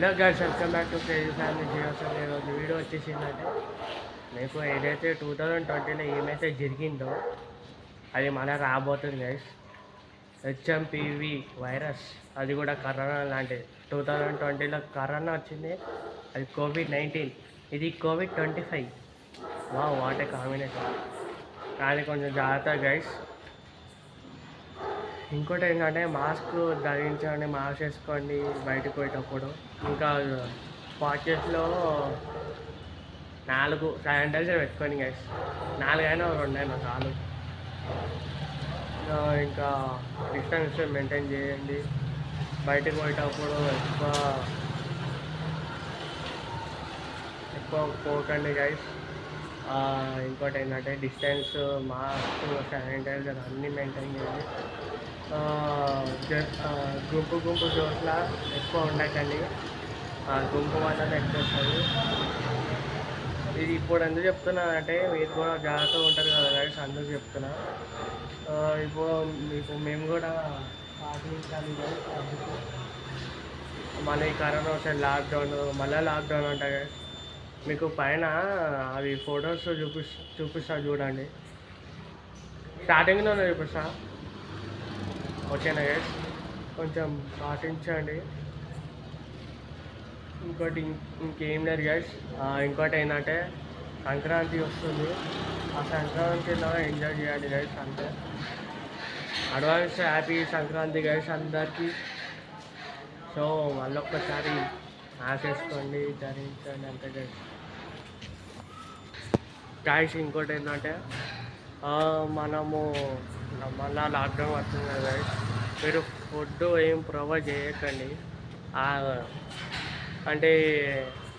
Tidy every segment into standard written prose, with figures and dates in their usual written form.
Hello guys, welcome back to crazy family జియోస్. ఈరోజు video వచ్చేసిందంటే మీకు ఏదైతే 2020లో ఏమైతే జరిగిందో అది మళ్ళీ రాబోతుంది గైస్. హెచ్ఎంపివి వైరస్, అది కూడా కరోనా లాంటిది. 2020లో కరోనా వచ్చింది, అది COVID-19, ఇది COVID-25. What a combination. కానీ కొంచెం జాగ్రత్త గైస్. ఇంకోటి ఏంటంటే మాస్క్ ధరించండి, మాస్క్ వేసుకోండి బయటకు పోయేటప్పుడు. ఇంకా పాకెట్లో 4 శానిటైజర్ పెట్టుకోండి గైస్. 4 అయినా 2 అయినా చాలు. ఇంకా డిస్టెన్స్ మెయింటైన్ చేయండి. బయటకు పోయేటప్పుడు ఎక్కువ పోకండి గైస్. ఇంకోటి ఏంటంటే డిస్టెన్స్, మాస్క్, శానిటైజర్ అన్నీ మెయింటైన్ చేయండి. గుంపు చోట్ల ఎక్కువ ఉండకండి, గుంపు వల్ల ఎక్కువ వస్తుంది. ఇది ఇప్పుడు ఎందుకు చెప్తున్నా అంటే మీరు కూడా జాగ్రత్తగా ఉంటారు కదా గైస్, అందుకు చెప్తున్నా. ఇప్పుడు మేము కూడా పాటించాలి గైస్. అందుకు మళ్ళీ కరోనా వస్తే మళ్ళీ లాక్డౌన్ ఉంటాయి గైస్. మీకు పైన అవి ఫొటోస్ చూపిస్తా చూడండి. స్టార్టింగ్లోనే చూపిస్తా, ఓకేనా గైస్? కొంచెం పాటించండి. ఇంకేం లేదు గైస్. ఇంకోటి ఏంటంటే సంక్రాంతి వస్తుంది, ఆ సంక్రాంతిలో ఎంజాయ్ చేయాలి గైస్. అంతే. అడ్వాన్స్ హ్యాపీ సంక్రాంతి గైస్ అందరికీ. సో మళ్ళొక్కసారి ఆశేసుకోండి, ధరించండి అంతే గైస్. గైస్ ఇంకోటి ఏంటంటే మనము మళ్ళీ లాక్డౌన్ వస్తుంది కదా గైస్, మీరు ఫుడ్ ఏం ప్రొవైడ్ చేయకండి. అంటే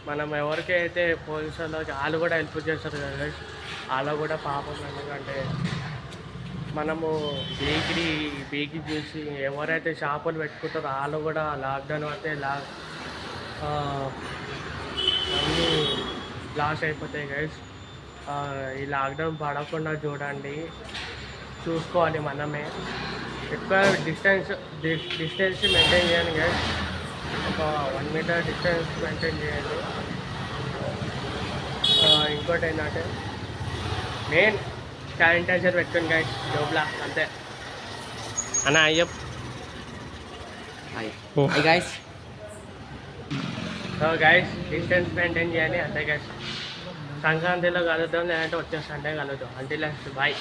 మనం ఎవరికైతే పోలీసు వాళ్ళకి వాళ్ళు కూడా హెల్ప్ చేస్తారు కదా గైస్, వాళ్ళు కూడా పాపం. ఎందుకంటే మనము బీకి చూసి ఎవరైతే షాపులు పెట్టుకుంటారో వాళ్ళు కూడా లాక్డౌన్ అయితే అన్నీ లాస్ అయిపోతాయి గైస్. ఈ లాక్డౌన్ పడకుండా చూసుకోవాలి మనమే. ఎక్కువ డిస్టెన్స్ మెయింటైన్ చేయండి గైస్. ఒక 1 మీటర్ డిస్టెన్స్ మెయింటైన్ చేయండి. ఇంకోటి ఏంటంటే మెయిన్ శానిటైజర్ పెట్టుకోండి గైస్ జోబ్లా, అంతే. అన్న అయ్యప్ guys. So guys distance maintain చేయండి అంతే గైస్. సంక్రాంతిలో కలుద్దాం, లేదంటే వచ్చే సండే కలుద్దాం. Until bye.